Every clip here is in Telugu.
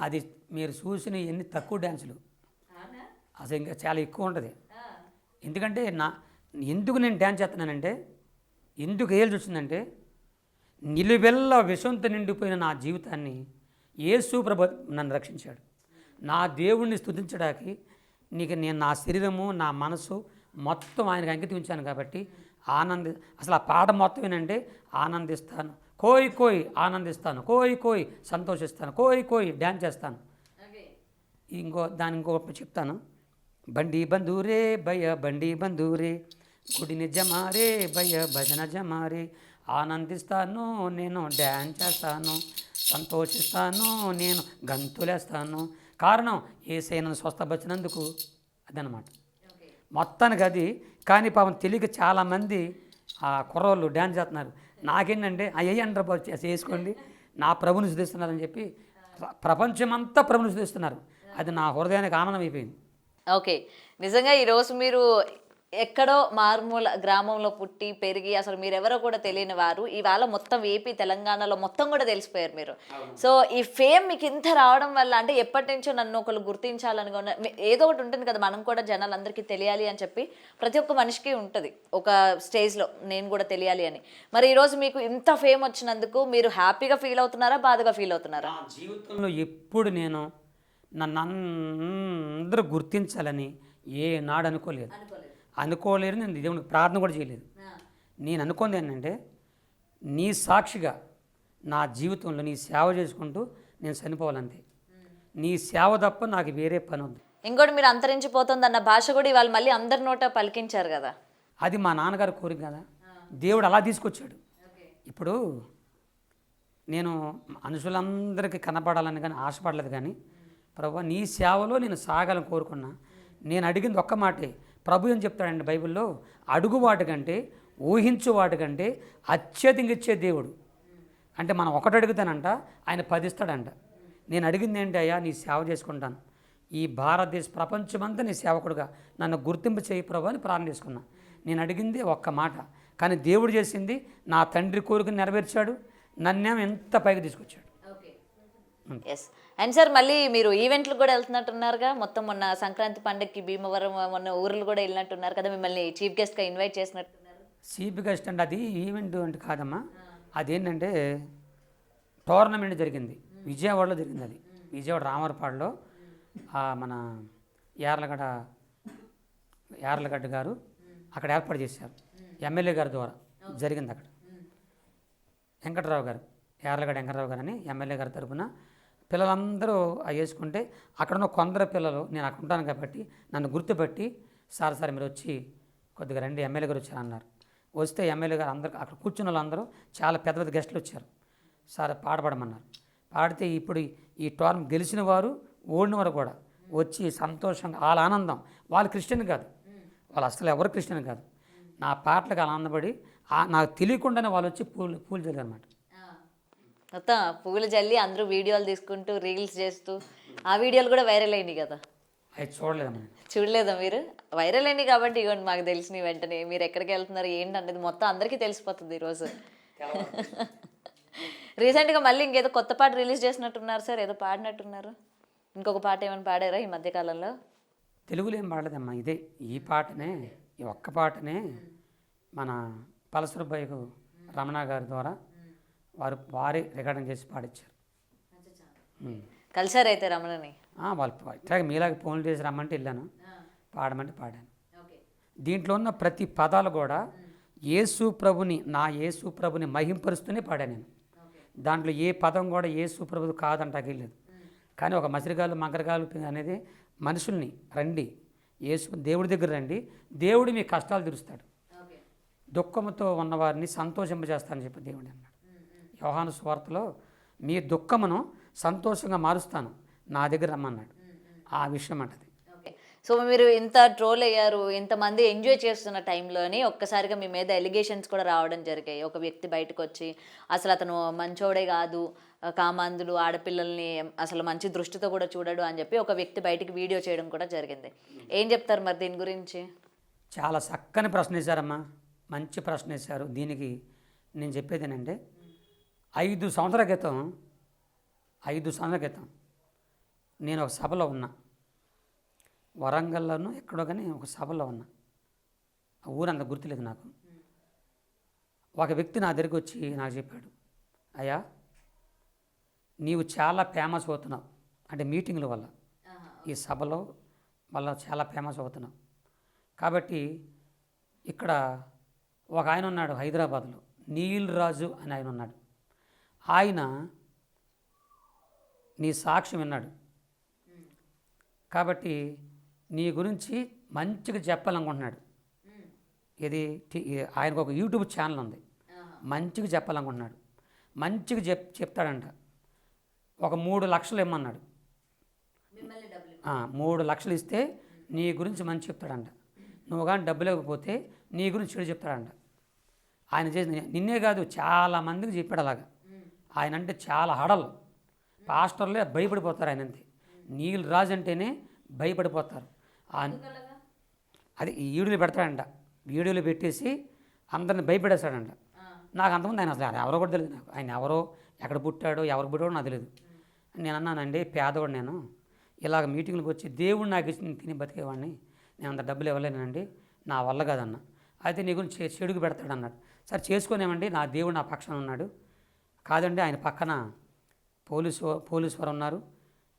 అది మీరు చూసిన ఎన్ని తక్కువ డ్యాన్సులు, అసలు ఇంకా చాలా ఎక్కువ ఉంటుంది. ఎందుకంటే ఎందుకు నేను డ్యాన్స్ చేస్తున్నానంటే, ఎందుకు ఏళ్ళు వచ్చిందంటే, నిలువెల్ల విషంతో నిండిపోయిన నా జీవితాన్ని యేసు ప్రభు నన్ను రక్షించాడు. నా దేవుణ్ణి స్తుతించడానికి నేను నా శరీరము నా మనసు మొత్తం ఆయనకు అంకితం ఉంచాను కాబట్టి అసలు ఆ పాట మొత్తం ఏంటంటే, ఆనందిస్తాను కోయి కోయి, ఆనందిస్తాను కోయి కోయి, సంతోషిస్తాను కోయి కోయి, డ్యాన్స్ చేస్తాను. ఇంకొక చెప్తాను. బండి బంధూరే భయ బండి బంధూరే, గుడిని జమారే భయ భజన జమారే, ఆనందిస్తాను నేను డ్యాన్స్ చేస్తాను, సంతోషిస్తాను నేను గంతులేస్తాను. కారణం యేసయ్య స్వస్థపరిచినందుకు. అదనమాట మొత్తానికి అది. కానీ పాపం తెలియక చాలామంది ఆ కుర్రోళ్ళు డ్యాన్స్ చేస్తున్నారు. నాకేంటంటే అయ్యి అంటారు చేసుకోండి, నా ప్రభుని స్తుతిస్తున్నారని చెప్పి ప్రపంచమంతా ప్రభుని స్తుతిస్తున్నారు. అది నా హృదయానికి ఆనందం అయిపోయింది. ఓకే, నిజంగా ఈరోజు మీరు ఎక్కడో మారుమూల గ్రామంలో పుట్టి పెరిగి అసలు మీరెవరో కూడా తెలియని వారు ఇవాళ మొత్తం ఏపీ తెలంగాణలో మొత్తం కూడా తెలిసిపోయారు మీరు. సో ఈ ఫేమ్ మీకు ఇంత రావడం వల్ల, అంటే ఎప్పటి నుంచో నన్ను ఒకళ్ళు గుర్తించాలని ఏదో ఒకటి ఉంటుంది కదా, మనం కూడా జనాలందరికీ తెలియాలి అని చెప్పి ప్రతి ఒక్క మనిషికి ఉంటుంది ఒక స్టేజ్లో, నేను కూడా తెలియాలి అని. మరి ఈరోజు మీకు ఇంత ఫేమ్ వచ్చినందుకు మీరు హ్యాపీగా ఫీల్ అవుతున్నారా, బాధగా ఫీల్ అవుతున్నారా? జీవితంలో ఎప్పుడు నేను నన్ను అందరూ గుర్తించాలని ఏనాడు అనుకోలేరు. నేను దేవునికి ప్రార్థన కూడా చేయలేదు. నేను అనుకుంది ఏంటంటే, నీ సాక్షిగా నా జీవితంలో నీ సేవ చేసుకుంటూ నేను చనిపోవాలంతే. నీ సేవ తప్ప నాకు వేరే పని ఉంది. ఇంకోటి, మీరు అంతరించిపోతుందన్న భాష కూడా ఇవాళ మళ్ళీ అందరి నోట పలికించారు కదా. అది మా నాన్నగారు కోరిక కదా, దేవుడు అలా తీసుకొచ్చాడు. ఇప్పుడు నేను మనుషులందరికీ కనపడాలని కానీ ఆశపడలేదు. కానీ ప్రభు నీ సేవలో నేను సాగాలని కోరుకున్నా. నేను అడిగింది ఒక్క మాటే. ప్రభు ఏం చెప్తాడండి బైబిల్లో, అడుగు వాటికంటే ఊహించు వాటికంటే అత్యధికంగా ఇచ్చే దేవుడు. అంటే మనం ఒకటి అడుగుతానంట, ఆయన 10 ఇస్తాడంట. నేను అడిగింది ఏంటి అయ్యా, నీ సేవ చేసుకుంటాను, ఈ భారతదేశ ప్రపంచమంతా నీ సేవకుడుగా నన్ను గుర్తింపు చేయి ప్రభు అని ప్రార్థన చేసుకున్నా. నేను అడిగింది ఒక్క మాట, కానీ దేవుడు చేసింది నా తండ్రి కోరికను నెరవేర్చాడు, నన్నేమో ఎంత పైకి తీసుకొచ్చాడు. ఎస్. అండ్ సార్, మళ్ళీ మీరు ఈవెంట్లు కూడా వెళ్తున్నట్టున్నారుగా. మొత్తం మొన్న సంక్రాంతి పండుగకి భీమవరం మొన్న ఊర్లు కూడా వెళ్ళినట్టున్నారు కదా, మిమ్మల్ని చీఫ్ గెస్ట్గా ఇన్వైట్ చేసినట్టున్నారు. చీఫ్ గెస్ట్ అంటే అది ఈవెంట్ అంటే కాదమ్మా, అదేంటంటే టోర్నమెంట్ జరిగింది విజయవాడలో జరిగింది. అది విజయవాడ రామరపాడులో మన యార్లగడ్డ గారు అక్కడ ఏర్పాటు చేశారు. ఎమ్మెల్యే గారి ద్వారా జరిగింది. అక్కడ వెంకటరావు గారు, యార్లగడ్డ వెంకటరావు గారు అని ఎమ్మెల్యే గారి తరఫున పిల్లలందరూ వేసుకుంటే, అక్కడున్న కొందరు పిల్లలు, నేను అక్కడ ఉంటాను కాబట్టి నన్ను గుర్తుపట్టి, సార్ మీరు వచ్చి కొద్దిగా రండి, ఎమ్మెల్యే గారు వచ్చారు అన్నారు. వస్తే ఎమ్మెల్యే గారు అందరూ అక్కడ కూర్చున్న వాళ్ళందరూ చాలా పెద్ద పెద్ద గెస్టులు వచ్చారు. సార్ పాడమన్నారు. పాడితే ఇప్పుడు ఈ టోర్నమెంట్ గెలిచిన వారు ఓడిన వారు కూడా వచ్చి సంతోషంగా, వాళ్ళ ఆనందం, వాళ్ళు క్రిస్టియన్ కాదు, వాళ్ళు అసలు ఎవరు క్రిస్టియన్ కాదు, నా పాటలకు ఆనందపడి నాకు తెలియకుండానే వాళ్ళు వచ్చి పూలు చల్లారు అన్నమాట. మొత్తం పువ్వులు జల్లి అందరూ వీడియోలు తీసుకుంటూ రీల్స్ చేస్తూ, ఆ వీడియోలు కూడా వైరల్ అయినాయి కదా. అది చూడలేదా మీరు? వైరల్ అయినాయి కాబట్టి ఇవ్వండి మాకు తెలిసినవి వెంటనే మీరు ఎక్కడికి వెళ్తున్నారు ఏంటనేది మొత్తం అందరికీ తెలిసిపోతుంది ఈరోజు. రీసెంట్గా మళ్ళీ ఇంకేదో కొత్త పాట రిలీజ్ చేసినట్టున్నారు సార్, ఏదో పాడినట్టున్నారు. ఇంకొక పాట ఏమైనా పాడారా ఈ మధ్యకాలంలో? తెలుగులో ఏం పాడలేదమ్మా, ఇదే ఈ పాటనే, ఈ ఒక్క పాటనే మన పలసరుబాయికు రమణ గారి ద్వారా వారే రికార్డింగ్ చేసి పాడించారు. కలిసారు అయితే రమణని? వాళ్ళు ఇట్లాగే మీలాగా ఫోన్లు చేసి రమ్మంటే వెళ్ళాను, పాడమంటే పాడాను. దీంట్లో ఉన్న ప్రతి పదాలు కూడా యేసు ప్రభుని మహింపరుస్తూనే పాడాను నేను. దాంట్లో ఏ పదం కూడా యేసు ప్రభుది కాదంటాకి లేదు. కానీ ఒక మసిరిగాలు మగరగాలు అనేది మనుషుల్ని రండి, దేవుడి దగ్గర రండి, దేవుడు మీ కష్టాలు తీరుస్తాడు, దుఃఖంతో ఉన్నవారిని సంతోషింపజేస్తానని చెప్పి దేవుడు అన్నాడు. యోహాను సువార్తలో మీ దుఃఖమును సంతోషంగా మారుస్తాను, నా దగ్గర రమ్మన్నాడు. ఆ విషయం అంటది. సో మీరు ఇంత ట్రోల్ అయ్యారు, ఇంతమంది ఎంజాయ్ చేస్తున్న టైంలోని ఒక్కసారిగా మీ మీద ఎలిగేషన్స్ కూడా రావడం జరిగాయి. ఒక వ్యక్తి బయటకు వచ్చి అసలు అతను మంచోడే కాదు, కామాంధులు ఆడపిల్లల్ని అసలు మంచి దృష్టితో కూడా చూడడు అని చెప్పి ఒక వ్యక్తి బయటికి వీడియో చేయడం కూడా జరిగింది. ఏం చెప్తారు మరి దీని గురించి? చాలా చక్కని ప్రశ్న వేశారమ్మా, మంచి ప్రశ్న వేశారు. దీనికి నేను చెప్పేది ఏంటంటే, 5 సంవత్సరాల క్రితం నేను ఒక సభలో ఉన్నా, వరంగల్లోనూ ఎక్కడో కానీ ఒక సభలో ఉన్నా, ఆ ఊరంత గుర్తులేదు నాకు. ఒక వ్యక్తి నా దగ్గరికి వచ్చి నాకు చెప్పాడు, అయ్యా నీవు చాలా ఫేమస్ అవుతున్నావు, అంటే మీటింగుల వల్ల, ఈ సభలో వల్ల చాలా ఫేమస్ అవుతున్నావు. కాబట్టి ఇక్కడ ఒక ఆయన ఉన్నాడు హైదరాబాద్లో, నీల్ రాజు అని ఆయన ఉన్నాడు. ఆయన నీ సాక్ష్యం విన్నాడు, కాబట్టి నీ గురించి మంచిగా చెప్పాలనుకుంటున్నాడు. ఇది ఆయనకు ఒక యూట్యూబ్ ఛానల్ ఉంది, మంచిగా చెప్పాలనుకుంటున్నాడు. మంచిగా చెప్తాడంట. ఒక 3 లక్షలు ఇమ్మన్నాడు. 3 లక్షలు ఇస్తే నీ గురించి మంచి చెప్తాడంట. నువ్వు కానీ డబ్బులు ఇవ్వకపోతే నీ గురించి చెడు చెప్తాడంట. ఆయన చేసి నిన్నే కాదు చాలామందికి చెప్పాడు అలాగా. ఆయన అంటే చాలా హడలు, పాస్టర్లే భయపడిపోతారు ఆయన అంతే. నీల్ రాజు అంటేనే భయపడిపోతారు. అది ఈ వీడియోలు పెడతాడంట, వీడియోలు పెట్టేసి అందరిని భయపెడేస్తాడంట. నాకు అంతమంది ఆయన అసలు ఎవరో కూడా తెలియదు, నాకు ఆయన ఎవరో, ఎక్కడ పుట్టాడో, ఎవరికి పుట్టాడో నాకు తెలియదు. నేను అన్నానండి, పేదవాడు నేను, ఇలాగ మీటింగ్లకు వచ్చి దేవుడు నాకు ఇచ్చి తిని బతికేవాడిని, నేను అంత డబ్బులు ఇవ్వలేనండి, నా వల్ల కాదన్న. అయితే నీ గురించి చెడుగు పెడతాడు అన్నాడు. సరే చేసుకోనేమండి, నా దేవుడు నా పక్షాన ఉన్నాడు. కాదండి, ఆయన పక్కన పోలీసు వారు ఉన్నారు,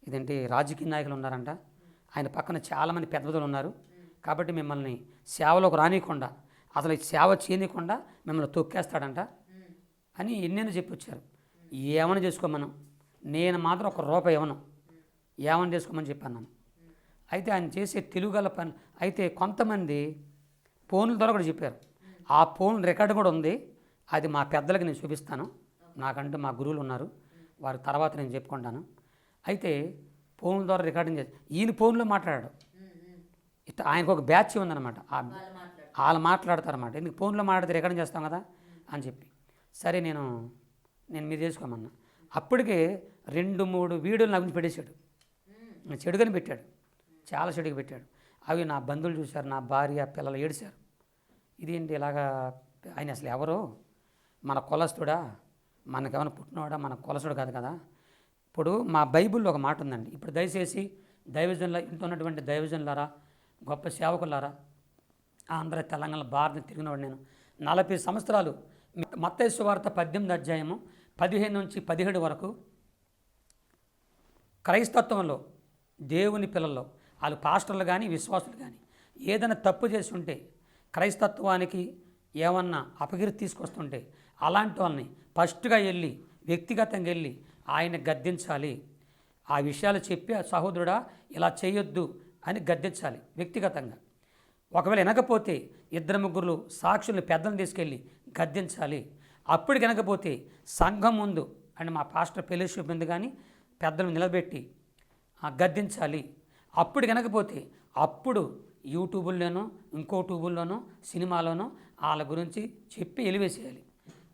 ఇదేంటి రాజకీయ నాయకులు ఉన్నారంట, ఆయన పక్కన చాలామంది పెద్దలు ఉన్నారు, కాబట్టి మిమ్మల్ని సేవలోకి రానియకుండా, అసలు సేవ చేయనీయకుండా మిమ్మల్ని తొక్కేస్తాడంట అని ఎన్నెన్నో చెప్పొచ్చారు. ఏమని చేసుకోమను, నేను మాత్రం ₹1 ఇవ్వను, ఏమని చేసుకోమని చెప్పాను నన్ను. అయితే ఆయన చేసే తెలుగుగల పని అయితే కొంతమంది ఫోన్ల ద్వారా కూడా చెప్పారు. ఆ ఫోన్ రికార్డు కూడా ఉంది, అది మా పెద్దలకి నేను చూపిస్తాను, నాకంటే మా గురువులు ఉన్నారు, వారి తర్వాత నేను చెప్పుకుంటాను. అయితే ఫోన్ల ద్వారా రికార్డింగ్ చేసి ఈయన ఫోన్లో మాట్లాడాడు. ఇట్లా ఆయనకు ఒక బ్యాచ్ ఉందన్నమాట, వాళ్ళు మాట్లాడతారన్నమాట. ఎందుకు ఫోన్లో మాట్లాడితే రికార్డింగ్ చేస్తాం కదా అని చెప్పి, సరే నేను మీరు చేసుకోమన్నా. అప్పటికే 2-3 వీడియోలు నా గురించి పెట్టేశాడు, చెడుగాని పెట్టాడు, చాలా చెడుగా పెట్టాడు. అవి నా బంధువులు చూశారు, నా భార్య పిల్లలు ఏడిశారు. ఇదేంటి ఇలాగా, ఆయన అసలు ఎవరో, మన కులస్తుడా, మనకేమైనా పుట్టినవాడా, మన కులస్తుడు కాదు కదా. ఇప్పుడు మా బైబిల్లో ఒక మాట ఉందండి, ఇప్పుడు దయచేసి ఇంట్లో ఉన్నటువంటి దైవజనులారా, గొప్ప సేవకులారా, ఆంధ్ర తెలంగాణ భారతం తిరిగినవాడు నేను 40 సంవత్సరాలు. మత్తయి సువార్త 18వ అధ్యాయము 15 నుంచి 17 వరకు క్రైస్తత్వంలో దేవుని పిల్లల్లో వాళ్ళు పాస్టర్లు కానీ విశ్వాసులు కానీ ఏదైనా తప్పు చేసి ఉంటే, క్రైస్తత్వానికి ఏమన్నా అపకీర్తి తీసుకొస్తుంటే, అలాంటి వాళ్ళని ఫస్ట్గా వెళ్ళి వ్యక్తిగతంగా వెళ్ళి ఆయన గద్దించాలి. ఆ విషయాలు చెప్పి సహోదరుడా ఇలా చేయొద్దు అని గద్దించాలి వ్యక్తిగతంగా. ఒకవేళ వినకపోతే 2-3 సాక్షుల్ని పెద్దలను తీసుకెళ్ళి గద్దించాలి. అప్పుడు వినకపోతే సంఘం ముందు అంటే మా పాస్టర్ ఫెలోషిప్ ముందు కానీ పెద్దలు నిలబెట్టి గద్దించాలి. అప్పుడు వినకపోతే అప్పుడు యూట్యూబుల్లోనో ఇంకో ట్యూబుల్లోనో సినిమాలోనో వాళ్ళ గురించి చెప్పి ఎలివేసేయాలి,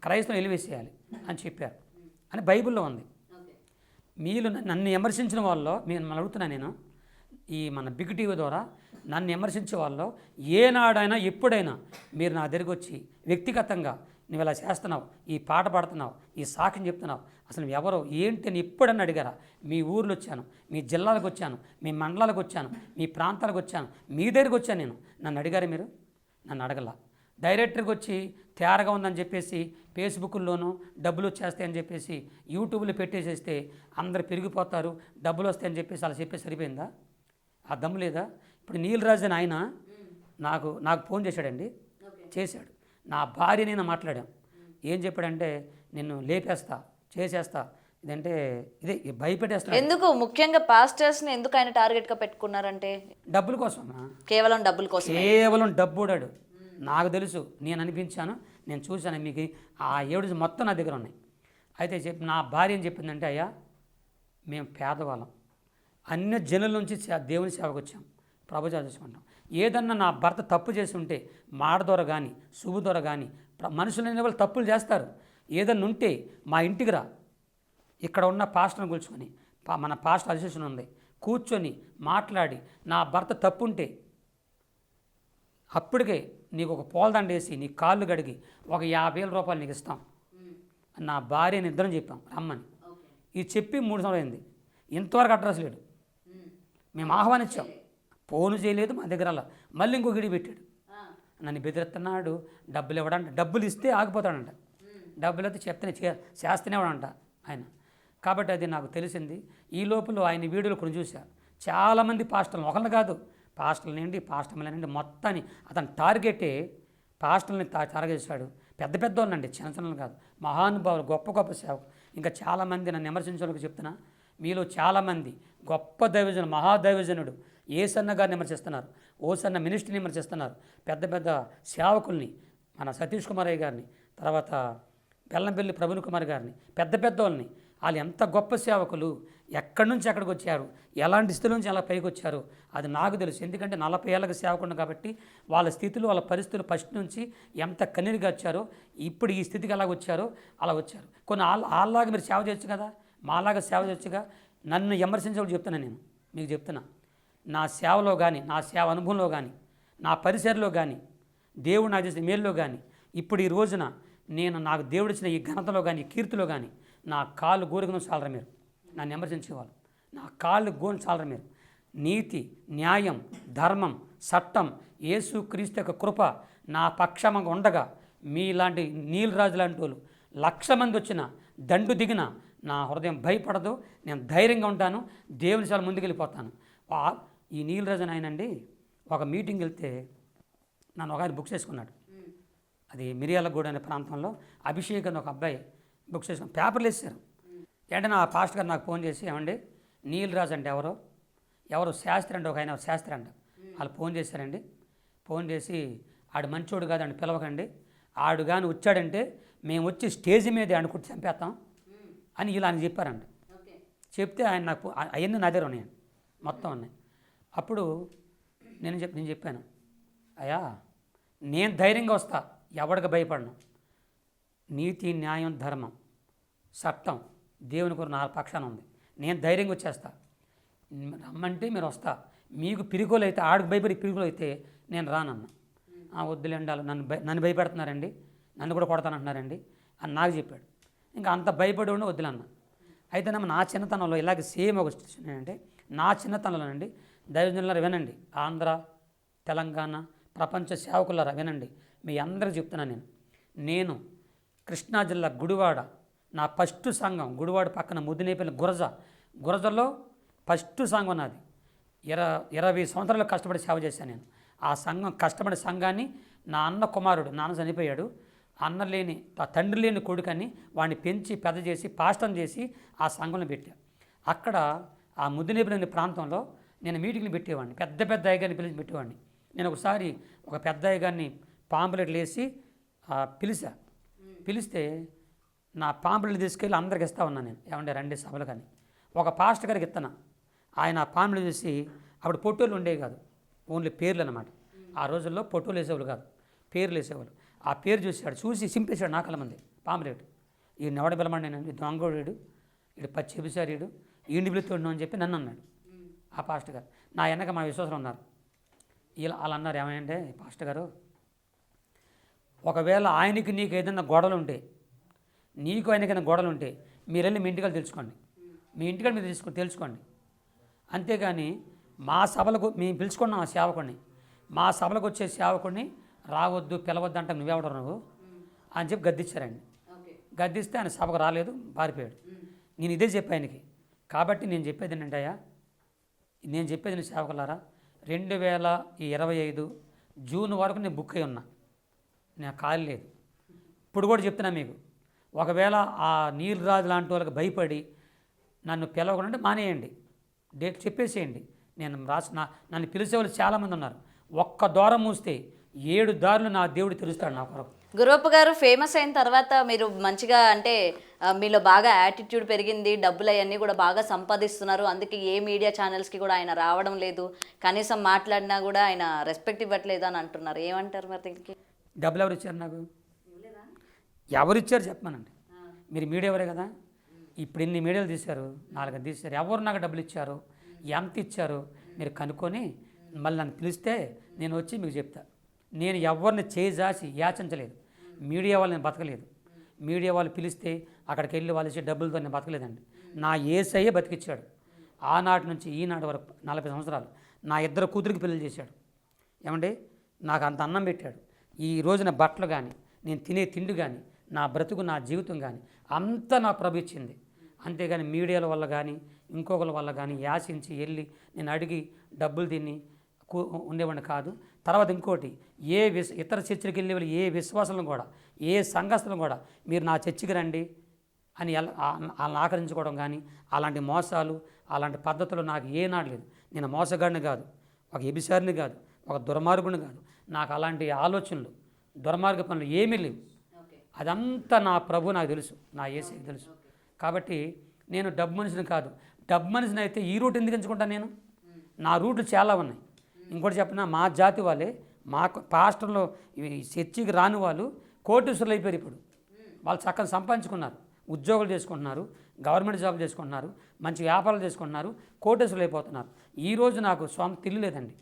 క్రైస్తవం ఎలివేసేయాలి అని చెప్పారు అని బైబిల్లో ఉంది. మీరు నన్ను విమర్శించిన వాళ్ళలో మిమ్మల్ని అడుగుతున్నా నేను, ఈ మన బిగ్ టీవీ ద్వారా నన్ను విమర్శించే వాళ్ళలో ఏనాడైనా ఎప్పుడైనా మీరు నా దగ్గరికి వచ్చి వ్యక్తిగతంగా నువ్వు ఇలా చేస్తున్నావు, ఈ పాట పాడుతున్నావు, ఈ సాక్ష్యం చెప్తున్నావు, అసలు నువ్వు ఎవరో ఏంటి అని ఎప్పుడన్నా అడిగారా? మీ ఊర్లో వచ్చాను, మీ జిల్లాలకు వచ్చాను, మీ మండలాలకు వచ్చాను, మీ ప్రాంతాలకు వచ్చాను, మీ దగ్గరికి వచ్చాను నేను, నన్ను అడిగారు మీరు? నన్ను అడగల. డైరెక్టర్కి వచ్చి తేరగా ఉందని చెప్పేసి ఫేస్బుక్లోనూ డబ్బులు వచ్చేస్తాయని చెప్పేసి యూట్యూబ్లో పెట్టేసేస్తే అందరు పెరిగిపోతారు, డబ్బులు వస్తాయని చెప్పేసి అలా చెప్పేసి సరిపోయిందా? ఆ దమ్ము లేదా? ఇప్పుడు నీల్ రాజు అని ఆయన నాకు ఫోన్ చేశాడండి, చేశాడు. నా భార్య నేను మాట్లాడాం. ఏం చెప్పాడంటే నిన్ను లేపేస్తా, చేసేస్తా, ఇదంటే ఇదే భయపెట్టేస్తా. ఎందుకు ముఖ్యంగా పాస్టర్స్ని ఎందుకు ఆయన టార్గెట్గా పెట్టుకున్నారంటే? డబ్బుల కోసం, కేవలం డబ్బుల కోసం, కేవలం డబ్బుడాడు. నాకు తెలుసు, నేను అనిపించాను, నేను చూశాను, మీకు ఆ ఏడు మొత్తం నా దగ్గర ఉన్నాయి. అయితే నా భార్య ఏం చెప్పిందంటే, అయ్యా మేము పేదవాళ్ళం, అన్ని జనుల నుంచి దేవుని సేవకు వచ్చాం, ప్రభుత్వం చేసుకుంటాం. ఏదన్నా నా భర్త తప్పు చేసి ఉంటే మాట ద్వారా కానీ శుభ ద్వారా కానీ, మనుషులు అనే వాళ్ళు తప్పులు చేస్తారు, ఏదన్నా ఉంటే మా ఇంటికి రా, ఇక్కడ ఉన్న పాస్టర్ని కూర్చొని, మన పాస్టర్ అసోసియేషన్ ఉంది, కూర్చొని మాట్లాడి నా భర్త తప్పు ఉంటే అప్పటికే నీకు ఒక పూలదండ వేసి నీ కాళ్ళు కడిగి ఒక 50,000 రూపాయలు నీకు ఇస్తాం. నా భార్యని ఇద్దరం చెప్పాం రమ్మని. ఇది చెప్పి 3 సంవత్సరాలు అయింది, ఇంతవరకు అడ్రస్ లేడు. మేము ఆహ్వానించాం, ఫోను చేయలేదు, మా దగ్గర అలా. మళ్ళీ ఇంకో గిడి పెట్టాడు, నన్ను బెదిరిస్తున్నాడు, డబ్బులు ఇవ్వడంట. డబ్బులు ఇస్తే ఆగిపోతాడంట, డబ్బులు అయితే చెప్తే చేస్తూనేవాడంట ఆయన. కాబట్టి అది నాకు తెలిసింది. ఈ లోపల ఆయన వీడియోలు కొన్ని చూశారు. చాలామంది పాస్టర్లు, ఒకరిని కాదు, పాస్టర్ల నుండి మొత్తాన్ని అతను టార్గెటే పాస్టర్ని టార్గెట్ చేశాడు. పెద్ద పెద్ద వాళ్ళండి, చిన్న చిన్నలు కాదు, మహానుభావులు, గొప్ప గొప్ప సేవకు. ఇంకా చాలామంది నన్ను విమర్శించడానికి చెప్తున్నా, మీలో చాలామంది గొప్ప దైవజనుడు, మహాదైవజనుడు ఏసన్న గారిని విమర్శిస్తున్నారు, ఓసన్న మినిస్ట్రీని విమర్శిస్తున్నారు, పెద్ద పెద్ద సేవకుల్ని, మన సతీష్ కుమార్ అయ్య గారిని, తర్వాత బెల్లంపల్లి ప్రవీణ్ కుమార్ గారిని, పెద్ద పెద్ద వాళ్ళని. వాళ్ళు ఎంత గొప్ప సేవకులు, ఎక్కడి నుంచి ఎక్కడికి వచ్చారు, ఎలాంటి స్థితి నుంచి ఎలా పైకి వచ్చారు అది నాకు తెలుసు. ఎందుకంటే 40 ఏళ్ళకి సేవకుడు కాబట్టి వాళ్ళ స్థితులు, వాళ్ళ పరిస్థితులు ఫస్ట్ నుంచి ఎంత కన్నీరుగా వచ్చారో, ఇప్పుడు ఈ స్థితికి ఎలా వచ్చారో అలా వచ్చారు. కొన్ని వాళ్ళలాగా మీరు సేవ చేయొచ్చు కదా, మాలాగా సేవ చేయొచ్చుగా. నన్ను విమర్శించడం చెప్తున్నా, నేను మీకు చెప్తున్నా, నా సేవలో కానీ, నా సేవ అనుభవంలో కానీ, నా పరిసరలో కానీ, దేవుడు నాకు చేసిన మేలులో కానీ, ఇప్పుడు ఈ రోజున నాకు దేవుడిచ్చిన ఈ ఘనతలో కానీ, ఈ కీర్తిలో కానీ నా కాళ్ళు గోరుకుని చాలరా మీరు నన్ను విమర్శించేవాళ్ళు. నా కాళ్ళు గోను చాలరా మీరు. నీతి, న్యాయం, ధర్మం, చట్టం, యేసు క్రీస్తు యొక్క కృప నా పక్షంగా ఉండగా మీలాంటి నీలరాజు లాంటి వాళ్ళు 1,00,000 మంది వచ్చిన దండు దిగిన నా హృదయం భయపడదు. నేను ధైర్యంగా ఉంటాను, దేవుని చాలా ముందుకెళ్ళిపోతాను. ఈ నీలరాజు ఆయనండి ఒక మీటింగ్ వెళ్తే నన్ను ఒక ఆయన బుక్ చేసుకున్నాడు. అది మిర్యాలగూడ అనే ప్రాంతంలో అభిషేక్ అని ఒక అబ్బాయి బుక్ చేసుకుని పేపర్లు వేసారు. వెంటనే ఆ పాస్టర్ గారు నాకు ఫోన్ చేసి, ఏమండి నీలరాజు అంటే ఎవరు శాస్త్రి అండి, ఒక ఆయన శాస్త్రి అంట, వాళ్ళు ఫోన్ చేశారండి. ఫోన్ చేసి ఆడు మంచోడు కాదండి, పిలవకండి, ఆడు కానీ వచ్చాడంటే మేము వచ్చి స్టేజ్ మీద అనుకుంటే చంపేస్తాం అని ఇలా అని చెప్పారంట. చెప్తే ఆయన నాకు అవన్నీ నా దగ్గర ఉన్నాయండి, మొత్తం ఉన్నాయి. అప్పుడు నేను చెప్పాను, అయ్యా నేను ధైర్యంగా వస్తా, ఎవడికి భయపడను. నీతి, న్యాయం, ధర్మం, చట్టం దేవుని కొరకు నా పక్షాన ఉంది, నేను ధైర్యంగా వచ్చేస్తా. రమ్మంటే మీరు వస్తా, మీకు పిరికోలు అయితే, ఆడికి భయపడి పిరికోలు అయితే నేను రానన్నా. వద్దులేండి, నన్ను భయపెడుతున్నారండి, నన్ను కూడా కొడతానంటున్నారండి అని నాకు చెప్పాడు. ఇంకా అంత భయపడి ఉండి వద్దులన్నా. అయితే నా చిన్నతనంలో ఇలాగే సేమ్ ఒక సిచ్యువేషన్ ఏంటంటే, నా చిన్నతనంలోనండి, దైవజనులారా వినండి, ఆంధ్ర, తెలంగాణ, ప్రపంచ సేవకులారా వినండి, మీ అందరికీ చెప్తున్నాను. నేను కృష్ణా జిల్లా గుడివాడ, నా ఫస్ట్ సంఘం గుడివాడ పక్కన ముద్దినేపల్లి గురజలో ఫస్ట్ సంఘం నాది. 20 సంవత్సరాలు కష్టపడి సేవ చేశాను నేను. ఆ సంఘం, కష్టపడే సంఘాన్ని నా అన్న కుమారుడు, నాన్న చనిపోయాడు, తండ్రి లేని కొడుకని వాడిని పెంచి పెద్ద చేసి పాస్టర్ని చేసి ఆ సంఘంలో పెట్టా. అక్కడ ఆ ముద్దినేపల్లి ప్రాంతంలో నేను మీటింగ్లు పెట్టేవాడిని, పెద్ద పెద్ద అయ్యగారిని పిలిచి పెట్టేవాడిని. నేను ఒకసారి ఒక పెద్ద అయ్యగారిని పాంపులెట్లు వేసి పిలిస్తే నా పాంపులెట్లు తీసుకెళ్ళి అందరికి ఇస్తా ఉన్నాను నేను, ఏమంటే రండి సభలు కానీ. ఒక పాస్టర్ గారికి ఇస్తాను, ఆయన పాంపులు చూసి, అప్పుడు పొట్టోళ్ళు ఉండేవి కాదు, ఓన్లీ పేర్లు అనమాట. ఆ రోజుల్లో పొట్టోలు వేసేవాళ్ళు కాదు, పేర్లు వేసేవాళ్ళు. ఆ పేరు చూసి సింపేశాడు నా కళ్ళ మంది పాంపులెట్. ఈ నవడ బెలమండి, నేను దొంగోడు, ఇడు పచ్చి ఎబిసారీడు, ఈండి పిలుతుండు అని చెప్పి నన్ను అన్నాడు ఆ పాస్టర్ గారు. నా వెనక మా విశ్వాసం ఉన్నారు, అలా అన్నారు, ఏమంటే పాస్టర్ గారు, ఒకవేళ ఆయనకి నీకు ఏదైనా గొడవలు ఉంటే, నీకు ఆయనకైనా గొడవలు ఉంటే మీరు వెళ్ళి మీ ఇంటికి తెలుసుకోండి, మీ ఇంటికి మీరు తెలుసుకోండి. అంతేగాని మా సభలకు మేము పిలుచుకున్నాం ఆ సేవకుడిని, మా సభలకు వచ్చే సేవకుడిని రావద్దు, పిలవద్దు అంటే నువ్వెవడరు నువ్వు అని చెప్పి గద్దించారండి. గద్దిస్తే ఆయన సభకు రాలేదు, పారిపోయాడు. నేను ఇదే చెప్పా ఆయనకి. కాబట్టి నేను చెప్పేది ఏంటంటే, నేను చెప్పేది నేను సేవకులారా, 2025 జూన్ వరకు నేను బుక్ అయి ఉన్నా, నేను ఖాళీ లేదు. ఇప్పుడు కూడా చెప్తున్నా మీకు, ఒకవేళ ఆ నీలరాజు లాంటి వాళ్ళకి భయపడి నన్ను పిలవకుండా మానేయండి, డేట్ చెప్పేసేయండి. నేను నన్ను పిలిచేవాళ్ళు చాలామంది ఉన్నారు. ఒక్క ద్వారం మూస్తే 7 దారులు నా దేవుడు తెరుస్తాడు నా కొరకు. గురప్ప గారు ఫేమస్ అయిన తర్వాత మీరు మంచిగా, అంటే మీలో బాగా యాటిట్యూడ్ పెరిగింది, డబ్బులు అవన్నీ కూడా బాగా సంపాదిస్తున్నారు. అందుకే ఏ మీడియా ఛానల్స్కి కూడా ఆయన రావడం లేదు, కనీసం మాట్లాడినా కూడా ఆయన రెస్పెక్ట్ ఇవ్వట్లేదు అని అంటున్నారు. ఏమంటారు మరి దీనికి? డబ్బులు ఎవరు ఇచ్చారు నాకు? ఎవరు ఇచ్చారు చెప్పమనండి. మీరు మీడియా ఎవరే కదా, ఇప్పుడు ఇన్ని మీడియాలు తీశారు, 4 తీశారు, ఎవరు నాకు డబ్బులు ఇచ్చారు, ఎంత ఇచ్చారు మీరు కనుక్కొని మళ్ళీ నన్ను పిలిస్తే నేను వచ్చి మీకు చెప్తా. నేను ఎవరిని చేజాసి యాచించలేదు, మీడియా వాళ్ళని బతకలేదు. మీడియా వాళ్ళు పిలిస్తే అక్కడికి వెళ్ళి వాళ్ళు ఇచ్చే డబ్బులతో నేను బతకలేదండి. నా యేసయ్యే బతికిచ్చాడు. ఆనాటి నుంచి ఈనాటి వరకు 40 సంవత్సరాలు నా 2 కూతురికి పెళ్లి చేశాడు. ఏమండి, నాకు అంత అన్నం పెట్టాడు. ఈ రోజున బట్టలు కానీ, నేను తినే తిండి కానీ, నా బ్రతుకు, నా జీవితం కానీ అంతా నా ప్రభు ఇచ్చింది. అంతేగాని మీడియాల వల్ల కానీ, ఇంకొకరి వల్ల కానీ యాసించి వెళ్ళి నేను అడిగి డబ్బులు తిని ఉండేవాడిని కాదు. తర్వాత ఇంకోటి, ఇతర చర్చిలకు వెళ్ళే వాళ్ళు ఏ విశ్వాసాలను కూడా, ఏ సంఘస్థలను కూడా మీరు నా చర్చికి రండి అని వాళ్ళని ఆకరించుకోవడం కానీ, అలాంటి మోసాలు, అలాంటి పద్ధతులు నాకు ఏనాడు లేదు. నేను మోసగాడిని కాదు, ఒక ఎబిసారిని కాదు, ఒక దుర్మార్గుని కాదు. నాకు అలాంటి ఆలోచనలు, దుర్మార్గ పనులు ఏమీ లేవు. అదంతా నా ప్రభు నాకు తెలుసు, నా యేసుకి తెలుసు. కాబట్టి నేను డబ్బు మనిషిని కాదు. డబ్బు మనిషిని అయితే ఈ రూట్ ఎందుకు ఎంచుకుంటాను నేను? నా రూట్లు చాలా ఉన్నాయి. ఇంకోటి చెప్పిన, మా జాతి వాళ్ళే, మా పాస్టర్లో చర్చికి రాని వాళ్ళు కోటీశ్వరులు అయిపోయారు. ఇప్పుడు వాళ్ళు చక్కగా సంపాదించుకున్నారు, ఉద్యోగాలు చేసుకుంటున్నారు, గవర్నమెంట్ జాబ్ చేసుకుంటున్నారు, మంచి వ్యాపారాలు చేసుకుంటున్నారు, కోటీశ్వరులు అయిపోతున్నారు. ఈరోజు నాకు సొంత ఇల్లు లేదండి,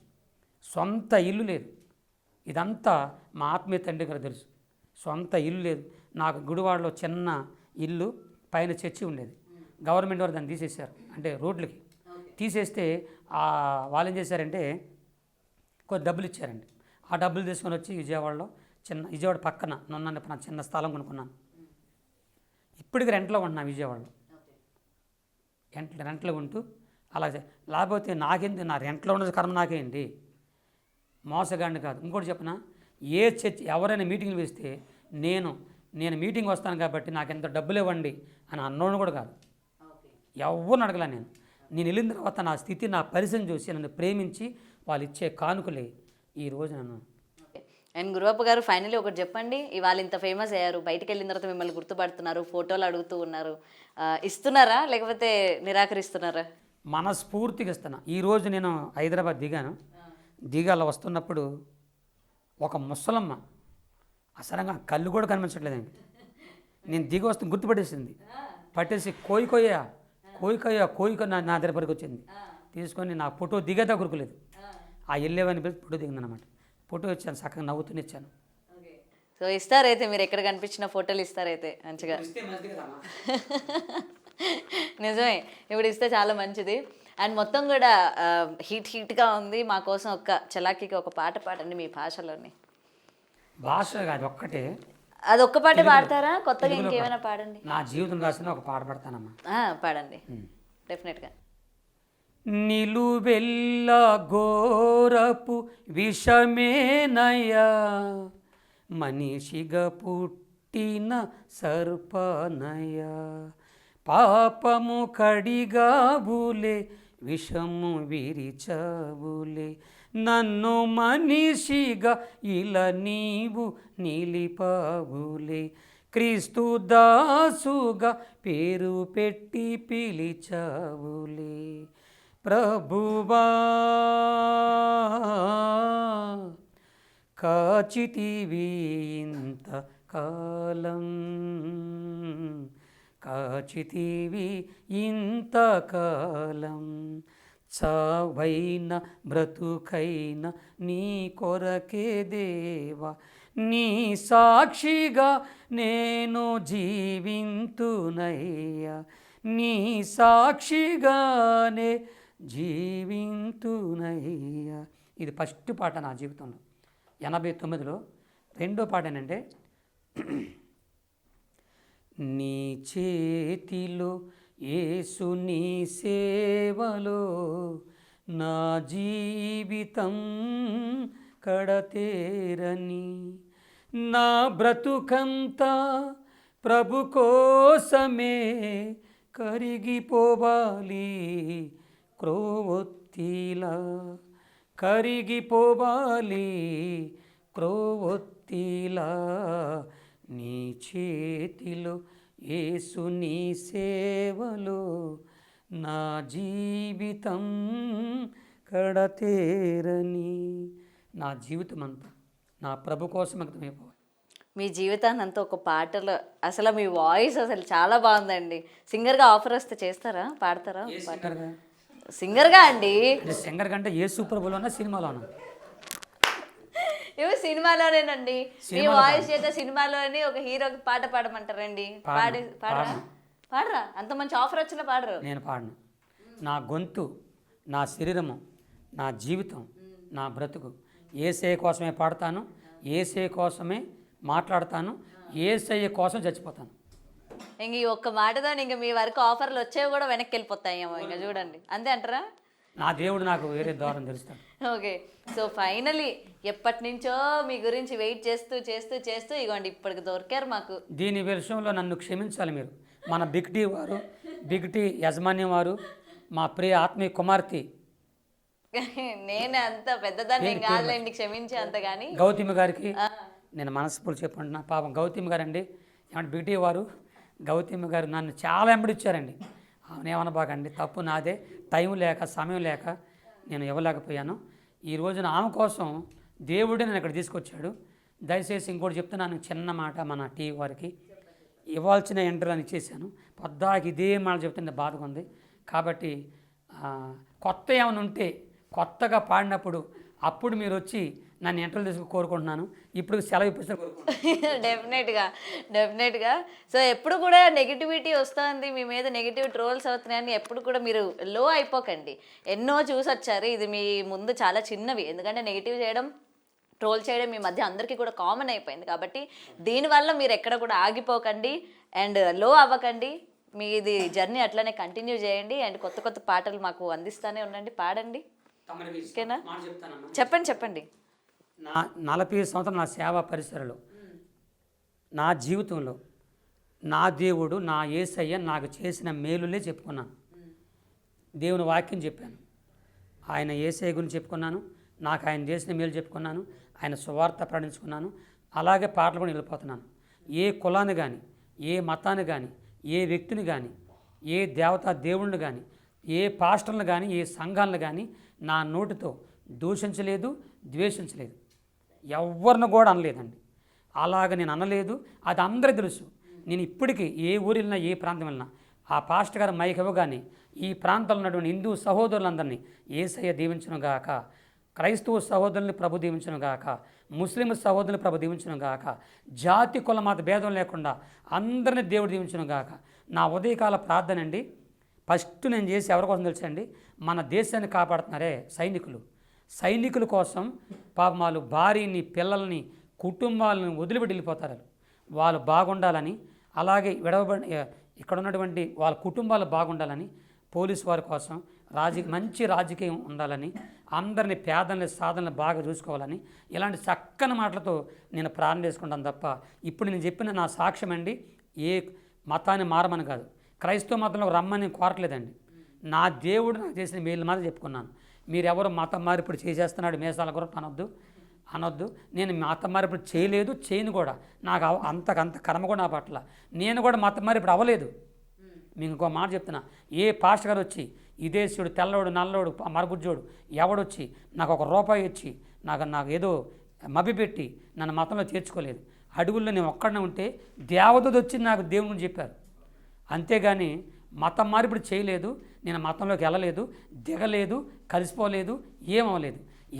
సొంత ఇల్లు లేదు. ఇదంతా మా ఆత్మీయ తండ్రి గారు తెలుసు. సొంత ఇల్లు లేదు నాకు. గుడివాడలో చిన్న ఇల్లు, పైన చర్చి ఉండేది. గవర్నమెంట్ వారు దాన్ని తీసేశారు, అంటే రోడ్లకి తీసేస్తే వాళ్ళు ఏం చేశారంటే కొద్ది డబ్బులు ఇచ్చారండి. ఆ డబ్బులు తీసుకొని వచ్చి విజయవాడ పక్కన నున్న చిన్న స్థలం కొనుక్కున్నాను. ఇప్పటికి రెంట్లో ఉంటున్నాను విజయవాడలో. రెంట్లో ఉంటూ అలాగే, లేకపోతే నాకేంటి, నా రెంట్లో ఉన్నది కర్మ నాకేంటి, మోసగాడిని కాదు. ఇంకోటి చెప్పిన, ఏ చర్చి ఎవరైనా మీటింగ్లు వేస్తే నేను మీటింగ్ వస్తాను కాబట్టి నాకు ఎంత డబ్బులు ఇవ్వండి అని అన్నోడు కూడా కాదు. ఎవరిని అడగల. నేను వెళ్ళిన తర్వాత నా స్థితి, నా పరిస్థితిని చూసి నన్ను ప్రేమించి వాళ్ళు ఇచ్చే కానుకలే ఈరోజు నన్ను. అండ్ గురువప్ప గారు, ఫైనల్లీ ఒకటి చెప్పండి. ఇవాళ ఇంత ఫేమస్ అయ్యారు, బయటికి వెళ్ళిన తర్వాత మిమ్మల్ని గుర్తుపడుతున్నారు, ఫోటోలు అడుగుతూ ఉన్నారు, ఇస్తున్నారా లేకపోతే నిరాకరిస్తున్నారా? మనస్ఫూర్తిగా ఇస్తున్నా. ఈరోజు నేను హైదరాబాద్ దిగాల వస్తున్నప్పుడు ఒక ముసలమ్మ అసలంగా కళ్ళు కూడా కనిపించట్లేదండి. నేను దిగి వస్తే గుర్తుపట్టేసింది. పట్టేసి కోయికొయ్య నా దగ్గరికి వచ్చింది. తీసుకొని నా ఫోటో దిగేదా గురుకులేదు. ఆ వెళ్ళేవని ఫోటో దిగిందనమాట. ఫోటో ఇచ్చాను, చక్కగా నవ్వుతూనే ఇచ్చాను. సో ఇస్తారైతే మీరు ఎక్కడ కనిపించిన ఫోటోలు ఇస్తారైతే మంచిగా. నిజమే, ఇప్పుడు ఇస్తే చాలా మంచిది. అండ్ మొత్తం కూడా హీట్గా ఉంది. మా కోసం ఒక చలాకీకి ఒక పాట పాడండి మీ భాషలోని. భాష కాదు, ఒక్కటే. అది ఒక్క పాట పాడతారా? కొత్తగా ఇంకేమైనా పాడండి. నా జీవితం రాసిన ఒక పాట పాడతానమ్మా. పాడండి, డెఫినెట్గా. నిలువెల్ల ఘోరపు విషమేనయ్యా, మనిషిగా పుట్టిన సర్పనయ్యా, పాపము కడిగాబులే, విషము విరిచాబులే, నన్ను మనిషిగా ఇలా నీవు నిలిపాబులే, క్రీస్తు దాసుగా పేరు పెట్టి పిలిచావులే, ప్రభువా కాచితివి ఇంత కాలం, కాచితివి ఇంతకాలం, చావైన బ్రతుకైన నీ కొరకే దేవా, నీ సాక్షిగా నేను జీవింతునయ్యా, నీ సాక్షిగానే జీవింతునయ్యా. ఇది ఫస్ట్ పాట నా జీవితంలో. 89లో. రెండో పాట ఏంటంటే, నీ చేతిలో యేసు నీ సేవలో నా జీవితం కడతేరని, నా బ్రతుకంతా ప్రభు కోసమే కరిగిపోవాలి క్రోవొత్తిలా, కరిగిపోవాలి క్రోవొత్తిలా, నీ చేతిలో యేసు నీ సేవలో నా జీవితం కడతేరని. నా జీవితం అంతా నా ప్రభు కోసం అంకితమైపోవాలి. మీ జీవితాన్ని అంతా ఒక పాటలో, అసలు మీ వాయిస్ అసలు చాలా బాగుందండి. సింగర్గా ఆఫర్ వస్తే చేస్తారా, పాడతారా? సింగర్గా అండి. సింగర్ కంటే ఏ సూపర్ బోల్ సినిమాలోనా? ఇవి సినిమాలోనేనండి. మీ వాయిస్ చేత సినిమాలోని ఒక హీరోకి పాట పాడమంటారండి. పాడరా? అంత మంచి ఆఫర్ వచ్చినా పాడరు. నేను పాడను. నా గొంతు, నా శరీరము, నా జీవితం, నా బ్రతుకు యేసయ్య కోసమే పాడతాను, యేసయ్య కోసమే మాట్లాడతాను, యేసయ్య కోసం చచ్చిపోతాను. ఇంక ఈ ఒక్క మాటతో ఇంక మీ వరకు ఆఫర్లు వచ్చేవి కూడా వెనక్కి వెళ్ళిపోతాయేమో ఇంకా చూడండి, అంతే అంటారా? నా దేవుడు నాకు వేరే ద్వారం తెలుస్తాడు. ఓకే, సో ఫైనలీ ఎప్పటి నుంచో మీ గురించి వెయిట్ చేస్తూ చేస్తూ చేస్తూ ఇగోండి ఇప్పటికి దొరికారు మాకు. దీని విషయంలో నన్ను క్షమించాలి మీరు. మన బిగ్ టీ వారు, బిగ్ టీ యజమాన్యం వారు, మా ప్రియ ఆత్మీయ కుమార్తె నేను అంత పెద్దదాన్ని ఏం కాదులేండి, క్షమించే అంత కానీ గౌతమి గారికి నేను మనస్ఫూర్తి చెప్పుకుంటున్నా. పాపం గౌతమి గారు అండి, ఏమంటే బిగ్ టీ వారు గౌతమి గారు నన్ను చాలా వెంబడిచ్చారండి. ఏమనబాకండి, తప్పు నాదే, టైం లేక సమయం లేక నేను ఇవ్వలేకపోయాను. ఈ రోజున ఆమె కోసం దేవుడే నన్ను ఇక్కడ తీసుకొచ్చాడు. దయచేసి ఇంకోటి చెప్తున్నాను, చిన్న మాట మన టీవీ వారికి ఇవ్వాల్సిన ఎంట్రీలను ఇచ్చేసాను. పొద్దాకి ఇదే మాట చెప్తుంటే బాధగా ఉంది. కాబట్టి కొత్త ఏమైనా ఉంటే కొత్తగా పాడినప్పుడు అప్పుడు మీరు వచ్చి నన్ను ఎంట్రీలు తీసుకు కోరుకుంటున్నాను. ఇప్పుడు సెలవు ఇప్పిస్తే డెఫినెట్గా. సో ఎప్పుడు కూడా నెగిటివిటీ వస్తుంది మీ మీద, నెగిటివ్ ట్రోల్స్ అవుతున్నాయని ఎప్పుడు కూడా మీరు లో అయిపోకండి. ఎన్నో చూసొచ్చారు, ఇది మీ ముందు చాలా చిన్నవి. ఎందుకంటే నెగిటివ్ చేయడం, ట్రోల్ చేయడం మీ మధ్య అందరికీ కూడా కామన్ అయిపోయింది. కాబట్టి దీనివల్ల మీరు ఎక్కడ కూడా ఆగిపోకండి అండ్ లో అవ్వకండి. మీది జర్నీ అట్లనే కంటిన్యూ చేయండి అండ్ కొత్త కొత్త పాటలు మాకు అందిస్తూనే ఉండండి, పాడండి. ఓకేనా? చెప్పండి. నా 40 సంవత్సరాలు నా సేవా పరిసరలో, నా జీవితంలో నా దేవుడు, నా యేసయ్య నాకు చేసిన మేలులే చెప్పుకున్నాను. దేవుని వాక్యం చెప్పాను, ఆయన యేసయ్య గురించి చెప్పుకున్నాను, నాకు ఆయన చేసిన మేలు చెప్పుకున్నాను, ఆయన సువార్త ప్రకటించుకున్నాను. అలాగే పాటలు కూడా వెళ్ళిపోతున్నాను. ఏ కులాన్ని కానీ, ఏ మతాన్ని కానీ, ఏ వ్యక్తిని కానీ, ఏ దేవతా దేవుణ్ణి కానీ, ఏ పాస్టర్లను కానీ, ఏ సంఘాలను కానీ నా నోటితో దూషించలేదు, ద్వేషించలేదు, ఎవరిని కూడా అనలేదండి. అలాగ నేను అనలేదు, అది అందరికీ తెలుసు. నేను ఇప్పటికీ ఏ ఊరు వెళ్ళినా, ఏ ప్రాంతం వెళ్ళినా ఆ పాస్టర్ గారు మైక్ ఇవ్వగానే ఈ ప్రాంతంలో ఉన్నటువంటి హిందూ సహోదరులందరినీ యేసయ్య దీవించును గాక, క్రైస్తవ సహోదరుల్ని ప్రభు దీవించును గాక, ముస్లిం సహోదరుని ప్రభు దీవించును గాక, జాతి కుల మత భేదం లేకుండా అందరినీ దేవుడు దీవించును గాక. నా ఉదయకాల ప్రార్థన అండి. ఫస్ట్ నేను చేసి ఎవరి కోసం తెలుసండి, మన దేశాన్ని కాపాడుతున్నారే సైనికుల కోసం. పాపం వాళ్ళు భార్యని, పిల్లల్ని, కుటుంబాలను వదిలిపెట్టి వెళ్ళిపోతారు. వాళ్ళు బాగుండాలని, అలాగే ఇక్కడ ఉన్నటువంటి వాళ్ళ కుటుంబాలు బాగుండాలని, పోలీసు వారి కోసం మంచి రాజకీయం ఉండాలని, అందరినీ పేదల్ని సాధనలు బాగా చూసుకోవాలని, ఇలాంటి చక్కని మాటలతో నేను ప్రార్థన చేసుకుంటాను తప్ప ఇప్పుడు నేను చెప్పిన నా సాక్ష్యం అండి, ఏ మతాన్ని మారమని కాదు, క్రైస్తవ మతంలో రమ్మని కోరట్లేదండి. నా దేవుడు నాకు చేసిన మేలు మాత్రం చెప్పుకున్నాను. మీరెవరు మతం మార్పిడి చేసేస్తున్నాడు మేసాల గురప అనొద్దు. నేను మతం మార్పిడి చేయలేదు, చేయను కూడా. నాకు అంత కర్మ కూడా నా పట్ల. నేను కూడా మతం మార్పిడి అవ్వలేదు. మీకు ఇంకో మాట చెప్తున్నా, ఏ పాస్టర్ గారు వచ్చి ఇదేశుడు, తెల్లవాడు, నల్లవాడు, మరగుజ్జోడు ఎవడొచ్చి నాకు ₹1 ఇచ్చి నాకు ఏదో మభ్యపెట్టి నన్ను మతంలో చేర్చుకోలేదు. అడవుల్లో నేను ఒక్కడనే ఉంటే దేవదూత వచ్చి నాకు దేవుని చెప్పారు. అంతేగాని మతం మార్పిడి చేయలేదు, నేను మతంలోకి వెళ్ళలేదు, దిగలేదు, కలిసిపోలేదు, ఏమవలేదు.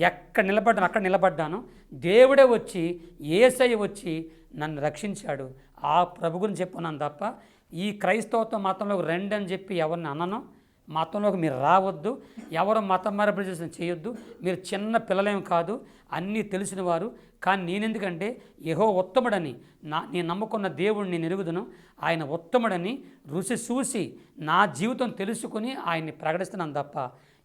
ఎక్కడ నిలబడ్డాను అక్కడ నిలబడ్డాను. దేవుడే వచ్చి, యేసయ్య వచ్చి నన్ను రక్షించాడు. ఆ ప్రభు గురించి చెప్పుకున్నాను తప్ప ఈ క్రైస్తవత్వ మతంలోకి రండి అని చెప్పి ఎవరిని అనను. మతంలోకి మీరు రావద్దు, ఎవరు మతం మార్పిడి చేసిన చేయొద్దు. మీరు చిన్న పిల్లలేమి కాదు, అన్నీ తెలిసిన వారు. కానీ నేనెందుకంటే యెహోవా ఉత్తముడని, నేను నమ్ముకున్న దేవుడిని నేను ఎరుగుదును, ఆయన ఉత్తముడని రుచి చూసి నా జీవితం తెలుసుకుని ఆయన్ని ప్రకటిస్తున్నాను తప్ప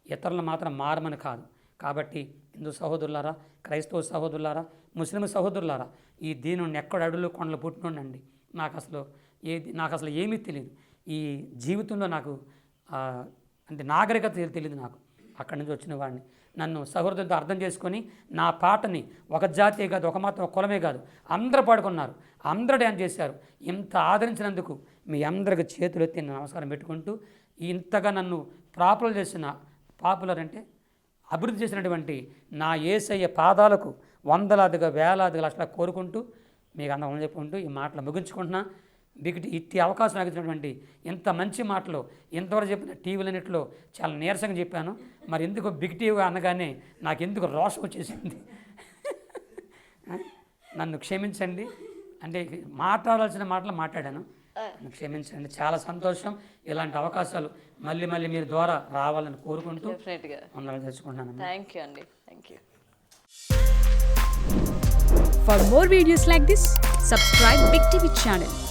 ఇతరులను మాత్రం మారమని కాదు. కాబట్టి హిందూ సహోదరులారా, క్రైస్తవ సహోదరులారా, ముస్లిం సహోదరులారా, ఈ దీనుని ఎక్కడ అడుగులు కొండలు పుట్టినండి. నాకు అసలు ఏమీ తెలియదు. ఈ జీవితంలో నాకు అంటే నాగరికత తెలియదు. నాకు అక్కడి నుంచి వచ్చిన వాడిని. నన్ను సహోదరులతో అర్థం చేసుకొని నా పాటని ఒక జాతే కాదు, ఒక మతం, ఒక కులమే కాదు, అందరూ పాడుకున్నారు, అందరూ డ్యాన్స్ చేశారు. ఇంత ఆదరించినందుకు మీ అందరికి చేతులు ఎత్తి నమస్కారం పెట్టుకుంటూ, ఇంతగా నన్ను పాపులర్ అంటే అభివృద్ధి చేసినటువంటి నా యేసయ్య పాదాలకు వందలాదిగా వేలాదిగా లక్షల కోరుకుంటూ మీకు అందరం చెప్పుకుంటూ ఈ మాటలు ముగించుకుంటున్నా. మీకు ఇట్టి అవకాశం నాకు ఇచ్చినటువంటి ఇంత మంచి మాటలు ఇంతవరకు చెప్పిన టీవీలన్నింటిలో చాలా నీరసంగా చెప్పాను. మరి ఎందుకు బిగ్ టీవీ అనగానే నాకు ఎందుకు రోషం వచ్చేసింది. నన్ను క్షమించండి. అంటే మాట్లాడాల్సిన మాటలు మాట్లాడాను. క్షమించండి. చాలా సంతోషం. ఇలాంటి అవకాశాలు మళ్ళీ మళ్ళీ మీరు ద్వారా రావాలని కోరుకుంటూ డెఫినెట్గా ఉండాలని తెలుసుకుంటున్నాను. థ్యాంక్ యూ అండి. Thank you. For more videos like this, subscribe Big TV channel.